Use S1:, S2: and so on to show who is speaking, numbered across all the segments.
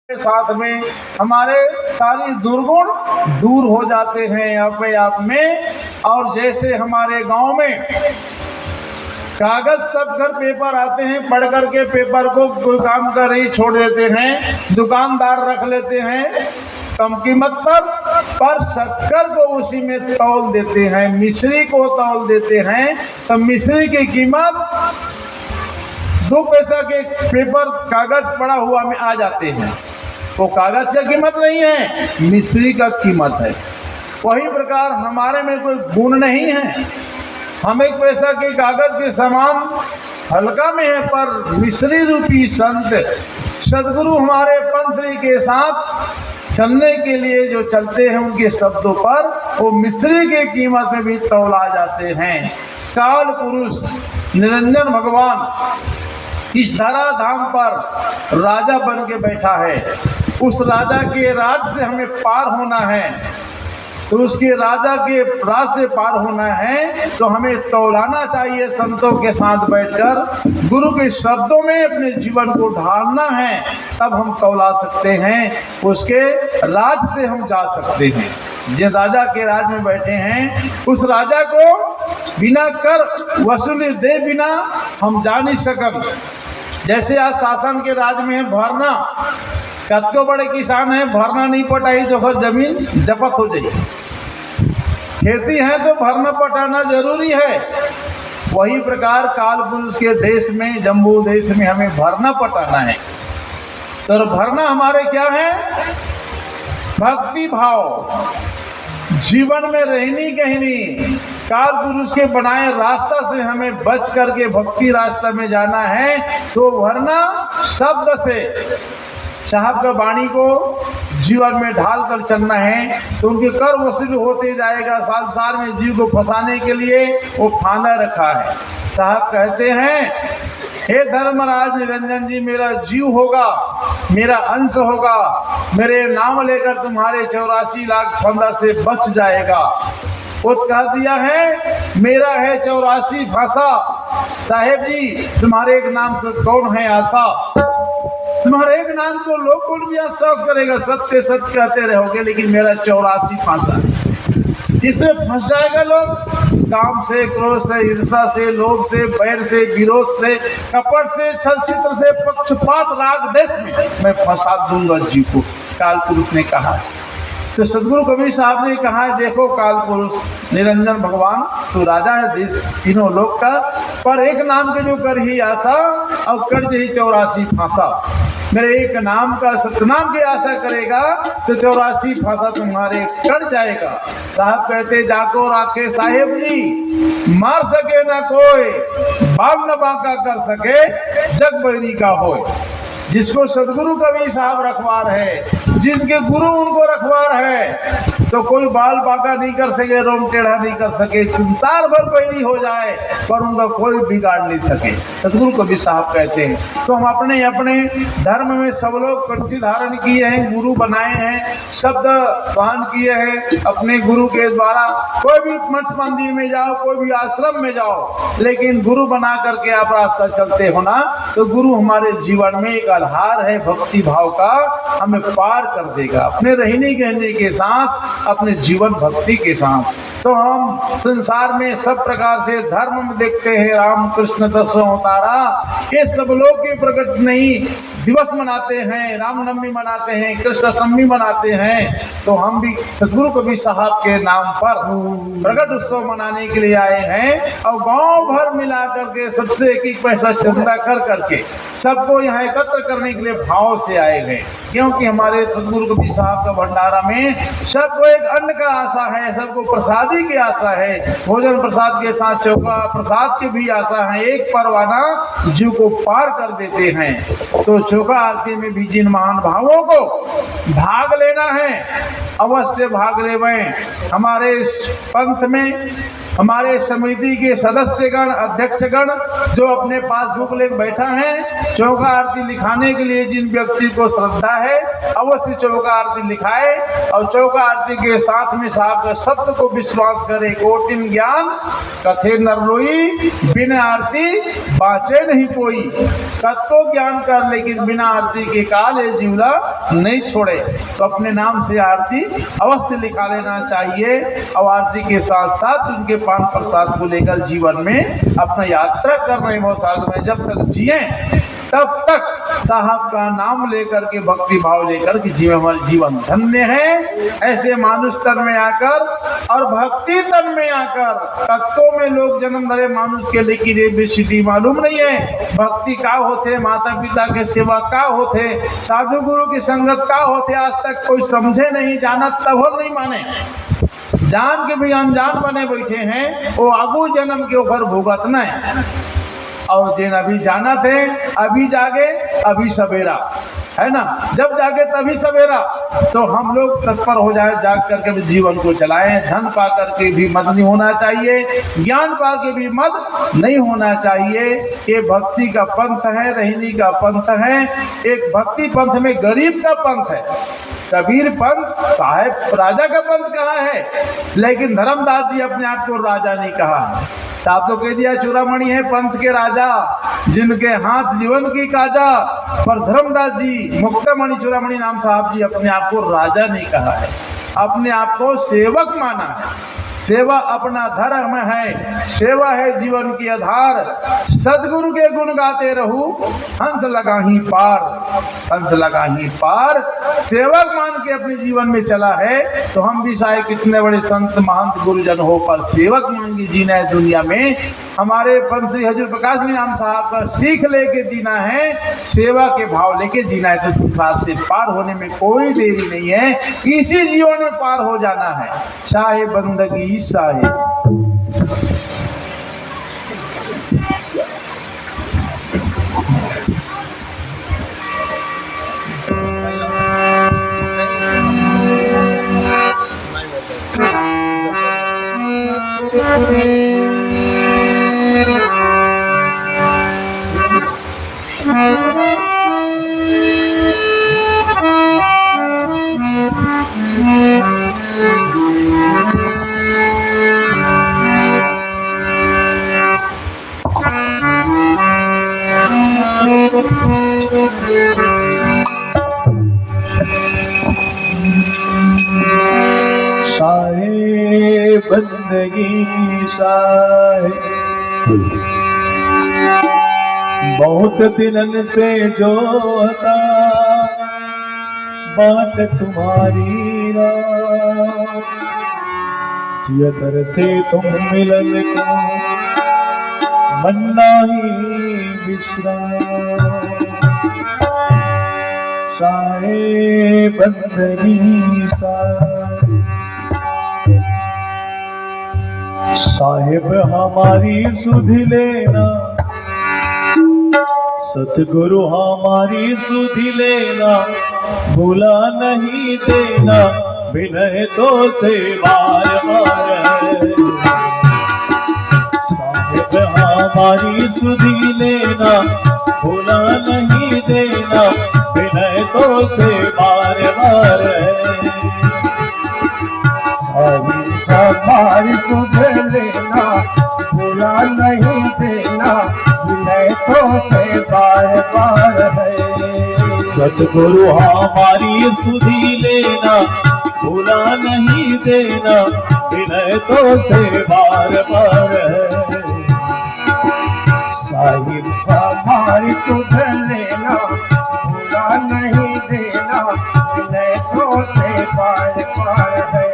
S1: के साथ में हमारे सारी दुर्गुण दूर हो जाते हैं अपने आप में। और जैसे हमारे गांव में कागज सब घर पेपर आते हैं, पढ़ करके पेपर को कोई काम कर ही छोड़ देते हैं, दुकानदार रख लेते हैं कम कीमत पर शक्कर को उसी में तौल देते हैं, मिश्री को तौल देते हैं, तो मिश्री की कीमत 2 पैसा के पेपर कागज पड़ा हुआ में आ जाते हैं। वो कागज का कीमत नहीं है, मिश्री का कीमत है। वही प्रकार हमारे में कोई गुण नहीं है, हम 1 पैसा के कागज के समान हल्का में है, पर मिश्री रूपी संत सदगुरु हमारे पंथरी के साथ चलने के लिए जो चलते हैं उनके शब्दों पर वो मिश्री के कीमत में भी तौला जाते हैं। काल पुरुष निरंजन भगवान इस धरा धाम पर राजा बन के बैठा है। उस राजा के राज से हमें पार होना है, तो उसके राजा के राज से पार होना है तो हमें तौलाना चाहिए, संतों के साथ बैठकर गुरु के शब्दों में अपने जीवन को ढालना है, तब हम तौला सकते हैं, उसके राज से हम जा सकते हैं। जिस राजा के राज में बैठे हैं उस राजा को बिना कर वसूली दे बिना हम जा नहीं सकते। जैसे आज शासन के राज में है भरना, कत्तो बड़े किसान है, भरना नहीं पटाई तो फिर जमीन जपत हो जाएगी। खेती है तो भरना पटाना जरूरी है। वही प्रकार काल पुरुष के देश में, जम्बू देश में हमें भरना पटाना है। तो भरना हमारे क्या है? भक्ति भाव, जीवन में रहनी कहनी काल पुरुष के बनाए रास्ता से हमें बच करके भक्ति रास्ता में जाना है। तो भरना शब्द से साहब का वाणी को जीवन में ढाल कर चलना है, तो उनके कर वसूल होते जाएगा। संसार में जीव को फंसाने के लिए वो फांदा रखा है। साहब कहते हैं, हे धर्मराज निरंजन जी, मेरा जीव होगा, मेरा अंश होगा, मेरे नाम लेकर तुम्हारे 84 लाख फंदा से बच जाएगा। वो कह दिया है, मेरा है 84 फांसा, साहेब जी तुम्हारे एक नाम को कौन है आशा, तुम्हारे एक नाम को लोग कौन भी आश्वास करेगा, सत्य सत्य कहते रहोगे, लेकिन मेरा 84 फांसा। इसमें फंस जाएगा लोग, काम से, क्रोध से, ईर्षा से, लोभ से, बैर से, विरोध से, कपट से, छल चित्र से, पक्षपात, राग देश में मैं फंसा दूंगा जीव को, काल पुरुष ने कहा है। तो सदगुरु कबीर साहब ने कहा है, देखो काल पुरुष निरंजन भगवान तो राजा है देश तीनों लोक का, पर एक नाम के जो कर ही आशा और कर ही 84 फांसा। मेरे एक नाम का सतनाम की आशा करेगा तो 84 फांसा तुम्हारे कट जाएगा। साहब कहते, जाको राखे साहेब जी, मार सके ना कोई, बाल न बांका कर सके, जग बैरी का होए। जिसको सदगुरु कबीर साहब रखवार है, जिसके गुरु उनको रखवार है, तो कोई बाल बांका नहीं कर सके, रोम टेढ़ा नहीं कर सके, संसार भर बैरी हो जाए पर उनका कोई बिगाड़ नहीं सके, सदगुरु कबीर साहब कहते हैं। तो हम अपने अपने धर्म में सब लोग कंठी धारण किए हैं, गुरु बनाए हैं, शब्द पान किए हैं अपने गुरु के द्वारा। कोई भी मठ मंदिर में जाओ, कोई भी आश्रम में जाओ, लेकिन गुरु बना करके आप रास्ता चलते हो ना, तो गुरु हमारे जीवन में एक आधार है भक्ति भाव का, हमें पार कर देगा अपने रहने कहने के साथ, अपने जीवन भक्ति के साथ। तो हम संसार में सब प्रकार से धर्म में देखते हैं, राम कृष्ण 10 अवतारा, ये सब लोग के प्रकट नहीं दिवस मनाते हैं, रामनवमी मनाते हैं, कृष्णाष्टमी मनाते हैं। तो हम भी सदगुरु कबीर साहब के नाम पर प्रकट उत्सव मनाने के लिए आए हैं, और गांव भर मिला करके सबसे 1-1 पैसा चंदा कर करके सबको यहाँ एकत्र करने के लिए भाव से आए हैं। क्योंकि हमारे सदगुरु कबीर साहब का भंडारा में सबको एक अन्न का आशा है, सबको प्रसादी की आशा है, भोजन प्रसाद के साथ चौका प्रसाद की भी आशा है। एक परवाना जीव को पार कर देते हैं। तो चौका आरती में भी जिन महान भावों को भाग लेना है, अवश्य भाग लेवें। हमारे इस पंथ में हमारे समिति के सदस्यगण, अध्यक्षगण जो अपने पास बुक लेकर बैठा है, चौका आरती लिखाने के लिए जिन व्यक्ति को श्रद्धा है अवश्य चौका आरती लिखाए और चौका आरती के साथ में साहब का शब्द को विश्वास करे। कोटिन ज्ञान कथे नरलोई, बिना आरती बाँचे नहीं कोई। कत्तो ज्ञान कर लेकिन बिना आरती के काले जीवला नहीं छोड़े। तो अपने नाम से आरती अवश्य लिखा लेना चाहिए और आरती के साथ साथ उनके पान प्रसाद को लेकर जीवन में अपना यात्रा कर रहे हो। सागर में जब तक जिए तब तक साहब का नाम लेकर के भक्ति भाव लेकर कि जीवन हमारे जीवन धन्य है। ऐसे मानुष तन में आकर और भक्ति तन में आकर तत्वों में लोग जन्म धरे मानुष के, लेकिन ये विशुद्धि मालूम नहीं है। भक्ति का होते, माता पिता के सेवा का होते, साधु गुरु की संगत का होते, आज तक कोई समझे नहीं, जानत तब नहीं माने। जान के भी अनजान बने बैठे हैं, वो आगू जन्म के ऊपर भुगतना है। और जिन अभी जाना थे अभी जागे अभी सवेरा है ना, जब जागे तभी सवेरा। तो हम लोग तत्पर हो जाए, जाग करके भी जीवन को चलाएं। धन पा करके भी मद नहीं होना चाहिए, ज्ञान पा के भी मद नहीं होना चाहिए। ये भक्ति का पंथ है, रहनी का पंथ है। एक भक्ति पंथ में गरीब का पंथ है। कबीर पंथ साहेब राजा का पंथ कहा है, लेकिन धर्मदास जी अपने आप को राजा नहीं कहा है। साहब तो कह दिया चूड़ामणि है पंथ के राजा, जिनके हाथ जीवन की काजा। पर धर्मदास जी मुक्तमणि चूड़ामणि नाम साहब जी अपने आप को राजा नहीं कहा है, अपने आप को सेवक माना है। सेवा अपना धर्म है, सेवा है जीवन की आधार। सदगुरु के गुण गाते रहूं, हंस लगा ही पार, हंस लगा ही पार। सेवक मान के अपने जीवन में चला है तो हम भी चाहे कितने बड़े संत महंत गुरुजन हो, पर सेवक मान के जीना है दुनिया में। हमारे पंत श्री हजूर प्रकाश जी नाम साहब का सीख लेके जीना है, सेवा के भाव लेके जीना है। तो संसार से पार होने में कोई देरी नहीं है, इसी जीवन में पार हो जाना है। शाहे बंदगी शाहे।
S2: शाहे बंदगी शाहे, बहुत दिनन से जो था बात तुम्हारी रात, जियतर से तुम मिलन को मन नाही विश्राम। शाहे बंदगी शाहे, साहिब हमारी सुध लेना, सतगुरु हमारी सुध लेना, भूला नहीं देना, विनय तो से बार बार है। साहिब हमारी सुध लेना, भूला नहीं देना, विनय तो से बार बार है।
S3: हमारी सुध लेना, भूला नहीं देना, विनय तो से बार बार है।
S2: सतगुरु हमारी सुधी लेना, भूला नहीं देना, विनय तो से बार बार है।
S3: साहिब हमारी सुध लेना, भूला नहीं देना, विनय तो से बार बार है।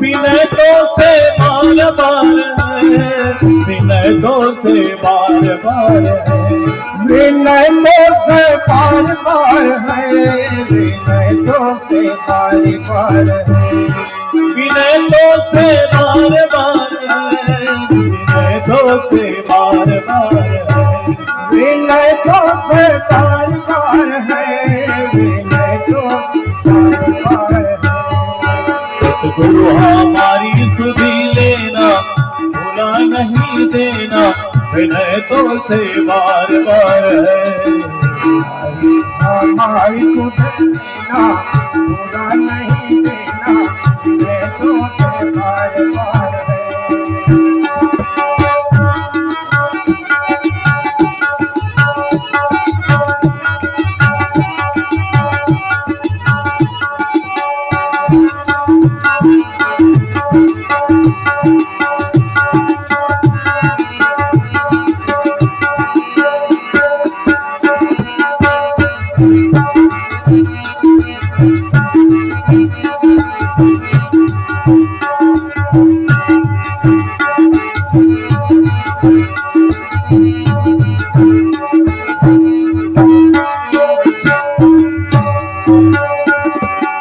S2: विनय तो से बार बार है, विनय तो से बार बार है।
S3: विनय तो से बार बार है, विनय तो से बार बार है।
S2: विनय तो से बार बार है, विनय तो से बार बार है।
S3: विनय तो से बार बार है, विनय तो बार बार है।
S2: सतगुरु हमारी सुधी लेना, विनय तो से बार बार है।
S3: हमारी तुझे लेना पूरा नहीं देना विनय तो से बार बार है।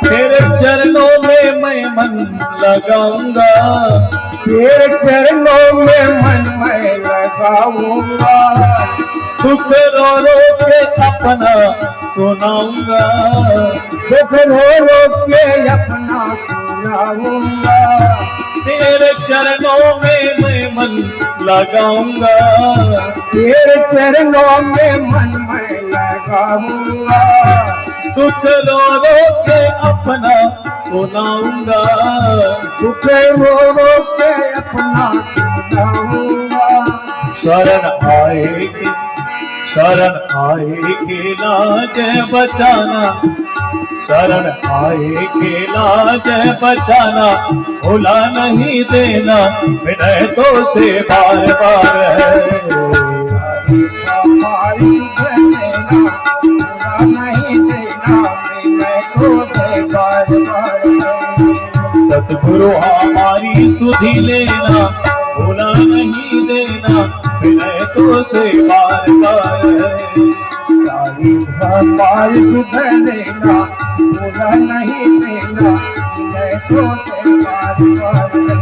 S2: तेरे चरणों में मैं मन लगाऊंगा,
S3: तेरे चरणों में मन मैं लगाऊंगा,
S2: दुख रो रो के अपना सुनाऊंगा,
S3: दुख रो रो के अपना सुनाऊंगा।
S2: तेरे चरणों में मैं मन लगाऊंगा,
S3: तेरे चरणों में मन मैं लगाऊंगा,
S2: दुख रो रो के अपना सुनाऊंगा,
S3: दुख रो रो के अपना सुनाऊंगा।
S2: शरण आएगी लाज बचाना, शरण आएगी लाज बचाना, भुला नहीं देना विनय तो से बार बार है।
S3: हमारी देना पूरा नहीं देना विनय तो से बार बार है।
S2: सतगुरु हमारी सुधि लेना, भुला नहीं देना विनय तो से बार बार है।
S3: हमारी सुधर लेना पूरा नहीं देना विनय तो से बार बार है।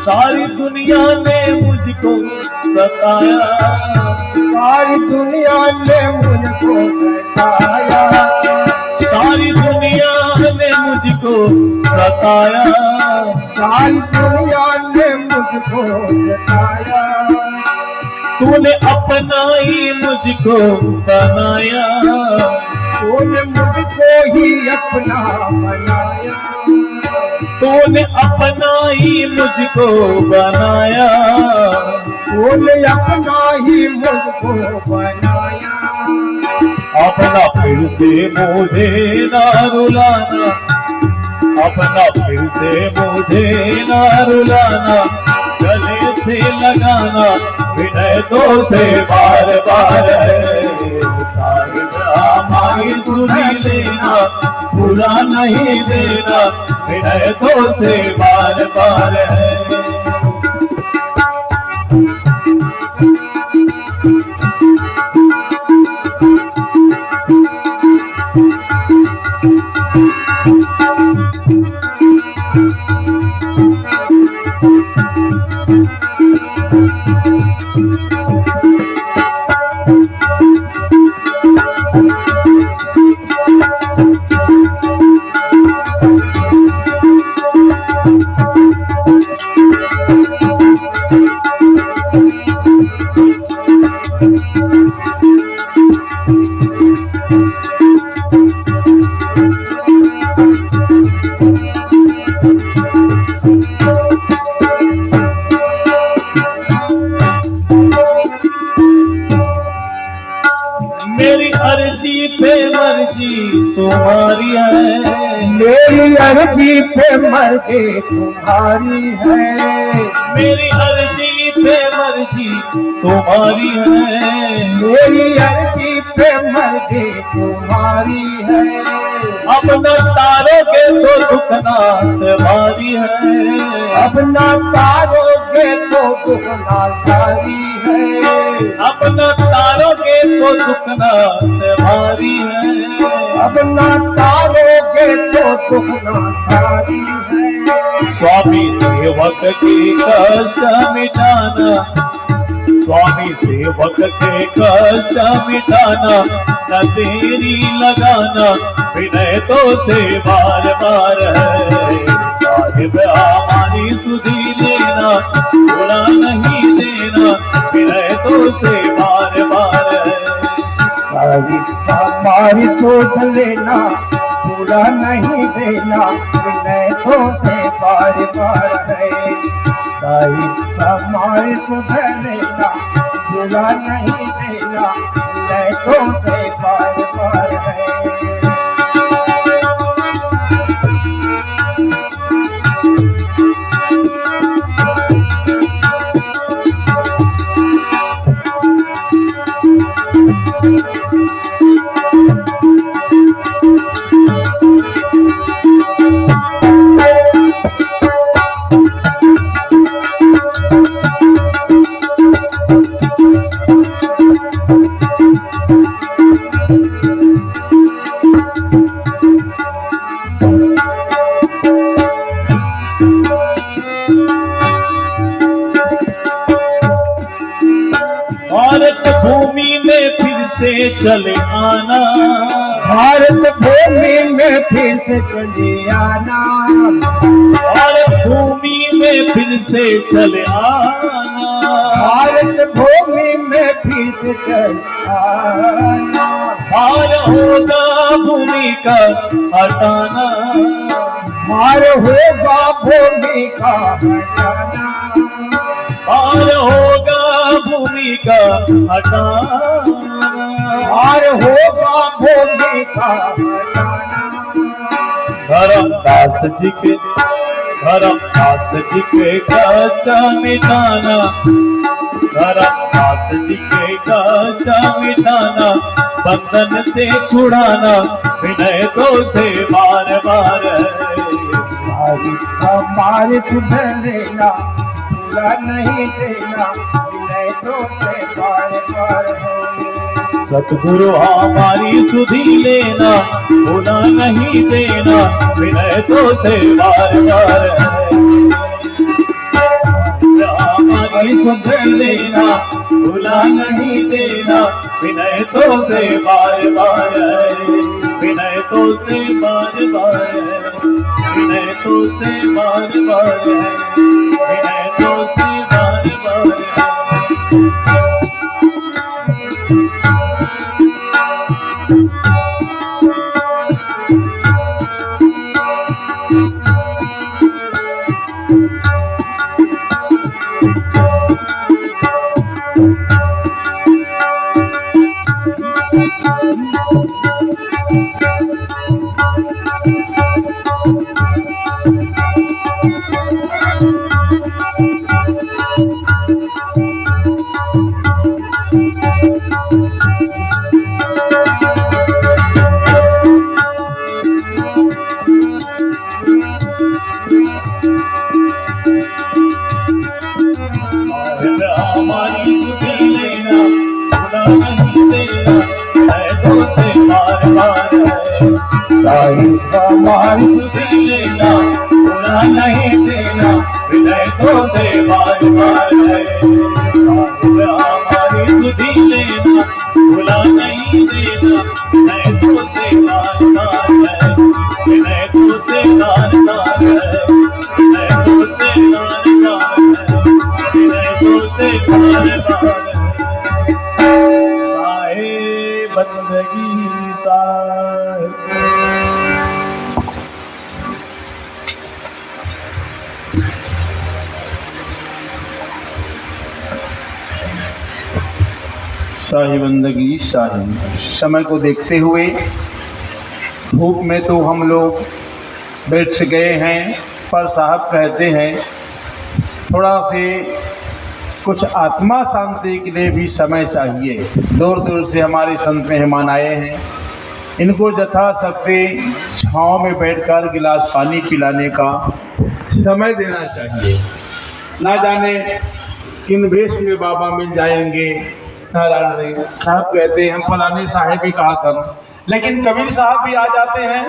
S2: सारी दुनिया ने मुझको सताया,
S3: सारी दुनिया ने मुझको सताया,
S2: सारी दुनिया ने मुझको सताया,
S3: सारी दुनिया ने मुझको सताया।
S2: तूने अपना ही मुझको बनाया,
S3: तूने मुझको ही अपना बनाया,
S2: तूने अपना ही मुझको बनाया,
S3: तूने अपना ही मुझको बनाया।
S2: अपना फिर से मुझे ना रुलाना, अपना फिर से मुझे ना रुलाना, गले से लगाना विनय तो से बार बार है। हमारी सुधी लेना भुला नहीं देना विनय तो से बार बार है। मेरी अर्जी पे मर्जी तुम्हारी है,
S3: मेरी अर्जी पे मर्जी तुम्हारी है,
S2: मेरी अर्जी पे मर्जी तुम्हारी है,
S3: मेरी अर्जी पे मर्जी तुम्हारी है।
S2: अब न तारोगे तो दुखना तुम्हारी है।
S3: अब न तारोगे तो दुखना तारी है।
S2: अब न तारोगे तो दुखना तुम्हारी है।
S3: अब न तारोगे तो दुखना तारी है।
S2: स्वामी सेवक की कष्ट मिटाना, स्वामी सेवक के कष्ट मिटाना, न तेरी लगाना विनय तो से बार बार है। साहिब हमारी सुधी लेना, बुरा नहीं देना, विनय तो से बार बार है।
S3: हमारी सोच लेना, पूरा नहीं देना, विनय तो से बार बार है। साहिब हमारी सुध लेना, पूरा नहीं देना, विनय तो से बार बार है।
S2: भारत भूमि में फिर से चले आना,
S3: भारत भूमि में फिर से चले आना।
S2: भारत भूमि में फिर से चले आना।
S3: भारत भूमि में फिर से चले आना।
S2: भार होगा भूमि का हटाना,
S3: भार होगा भूमि का हटाना।
S2: भार होगा भूमि का हटाना।
S3: भार होगा भूमि का हटाना।
S2: धर्मदास जी के, धर्मदास जी के कष्ट मिटाना, धर्मदास जी के कष्ट मिटाना, बंधन से छुड़ाना, विनय तो से बार बार है।
S3: हमारी सुध लेना, पूरा नहीं देना, विनय तो से बार बार है।
S2: सतगुरु हमारी सुधी लेना, भूला नहीं देना, विनय तो से बार बार है। हमारी सुध लेना, भूला नहीं देना, विनय तो से बार बार है। विनय तो से बार बार है। विनय तो से बार बार है। विनय तो से बार बार है। हमारी सुधी लेना, भूला नहीं देना, विनय तो से बार बार है।
S3: साहिब हमारी
S2: सुधी लेना, भूला नहीं देना, विनय तो से बार बार है। साहिब हमारी सुधी लेना, भूला नहीं देना, विनय तो से बार बार है। विनय तो से बार बार है। विनय तो से बार बार है। विनय तो से बार बार है। साहिब बंदगी साहिब।
S1: शाही बंदगी शाही। समय को देखते हुए धूप में तो हम लोग बैठ गए हैं, पर साहब कहते हैं थोड़ा से कुछ आत्मा शांति के लिए भी समय चाहिए। दूर दूर से हमारे संत मेहमान आए हैं, इनको यथाशक्ति छाँव में बैठकर गिलास पानी पिलाने का समय देना चाहिए। ना जाने किन वेश में बाबा मिल जाएंगे। नारायण साहब कहते हैं हम फलाने साहेब भी कहा था, लेकिन कबीर साहब भी आ जाते हैं